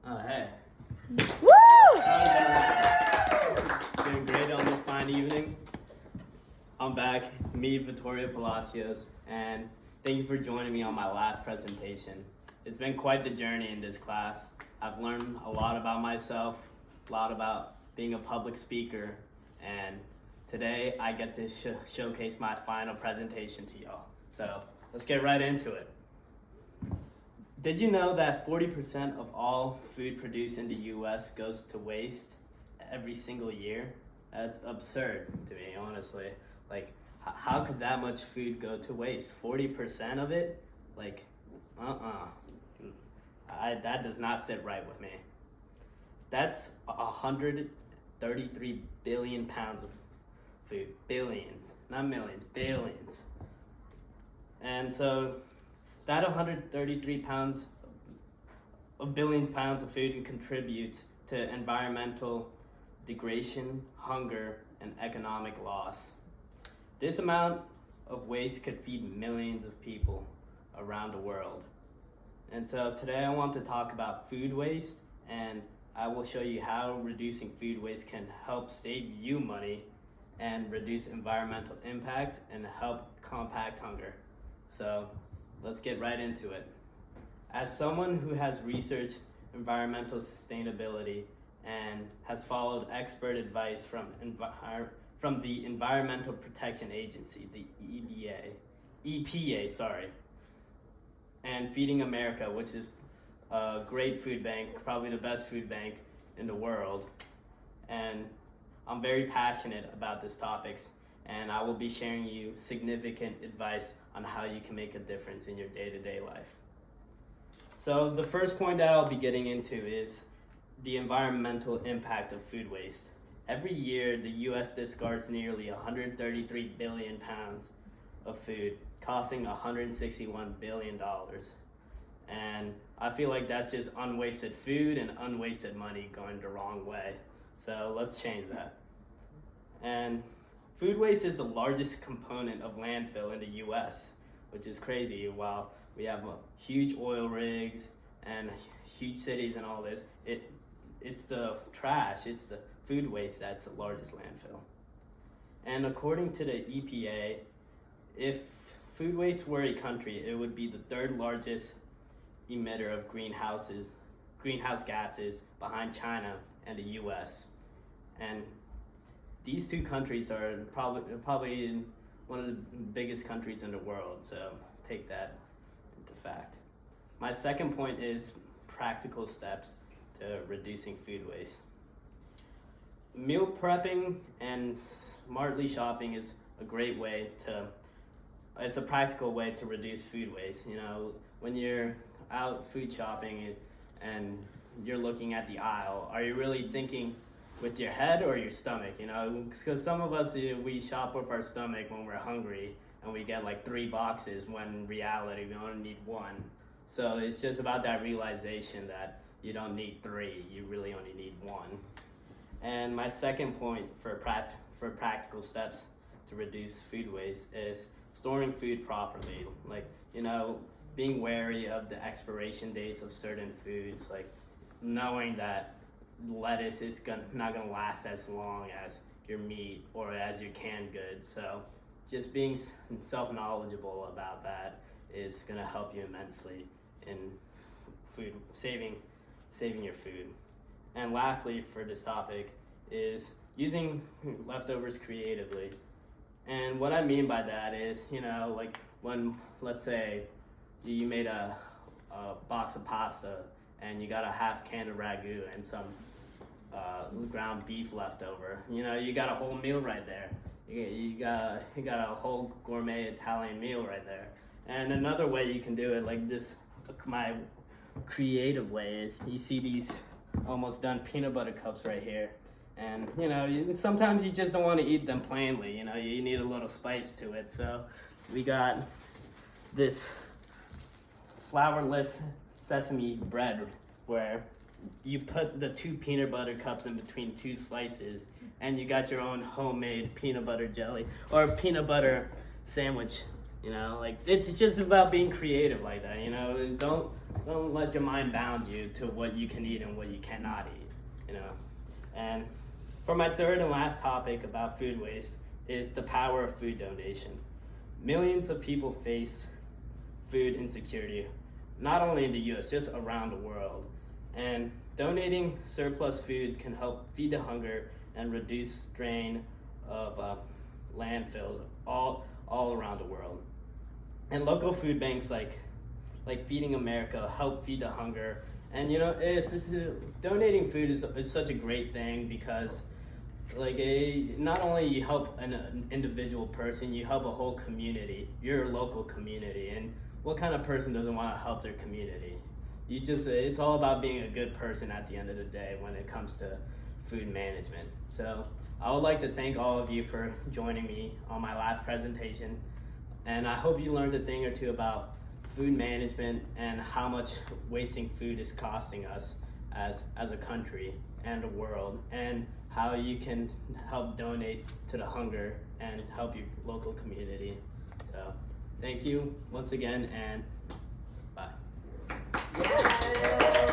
Oh, hey. Woo! Doing great on this fine evening. I'm back, me, Vittorio Palacios, and thank you for joining me on my last presentation. It's been quite the journey in this class. I've learned a lot about myself, a lot about being a public speaker, and today I get to showcase my final presentation to y'all. So let's get right into it. Did you know that 40% of all food produced in the US goes to waste every single year? That's absurd to me, honestly. Like, how could that much food go to waste? 40% of it? Like, that does not sit right with me. That's 133 billion pounds of food. Billions, not millions, billions. And so that 133 billion pounds of food contributes to environmental degradation, hunger, and economic loss. This amount of waste could feed millions of people around the world. And so today I want to talk about food waste, and I will show you how reducing food waste can help save you money and reduce environmental impact and help combat hunger. So let's get right into it. As someone who has researched environmental sustainability and has followed expert advice from the Environmental Protection Agency, the EPA, and Feeding America, which is a great food bank, probably the best food bank in the world. And I'm very passionate about these topics, and I will be sharing you significant advice on how you can make a difference in your day-to-day life. So the first point that I'll be getting into is the environmental impact of food waste. Every year, the US discards nearly 133 billion pounds of food, costing $161 billion. And I feel like that's just unwasted food and unwasted money going the wrong way. So let's change that. And food waste is the largest component of landfill in the US, which is crazy. While we have huge oil rigs and huge cities and all this, it's the trash, it's the food waste that's the largest landfill. And according to the EPA, if food waste were a country, it would be the third largest emitter of greenhouse gases behind China and the US. And these two countries are probably one of the biggest countries in the world, so take that into fact. My second point is practical steps to reducing food waste. Meal prepping and smartly shopping is a great way it's a practical way to reduce food waste. You know, when you're out food shopping and you're looking at the aisle, are you really thinking with your head or your stomach? You know, because some of us, we shop with our stomach when we're hungry and we get like 3 boxes when in reality we only need 1. So it's just about that realization that you don't need 3, you really only need 1. And my second point for practical steps to reduce food waste is storing food properly. Like, you know, being wary of the expiration dates of certain foods, like knowing that lettuce is not gonna last as long as your meat or as your canned goods. So just being self-knowledgeable about that is gonna help you immensely in food saving your food. And lastly, for this topic, is using leftovers creatively. And what I mean by that is, you know, like when, let's say, you made a box of pasta and you got a half can of ragu and some ground beef left over. You know, you got a whole meal right there. You got a whole gourmet Italian meal right there. And another way you can do it, like this, my creative way is, you see these almost done peanut butter cups right here. And, you know, sometimes you just don't want to eat them plainly. You know, you need a little spice to it. So we got this flourless sesame bread where you put the 2 peanut butter cups in between 2 slices, and you got your own homemade peanut butter jelly or peanut butter sandwich You know, like it's just about being creative like that. You know, and don't let your mind bound you to what you can eat and what you cannot eat. You know, and for my third and last topic about food waste is the power of food donation. Millions of people face food insecurity, not only in the U.S., just around the world. And donating surplus food can help feed the hunger and reduce strain of landfills all around the world. And local food banks like Feeding America help feed the hunger. And you know, donating food is such a great thing because not only you help an individual person, you help a whole community, your local community. And what kind of person doesn't want to help their community? It's all about being a good person at the end of the day when it comes to food management. So I would like to thank all of you for joining me on my last presentation. And I hope you learned a thing or two about food management and how much wasting food is costing us as a country and a world, and how you can help donate to the hunger and help your local community. So thank you once again, and bye.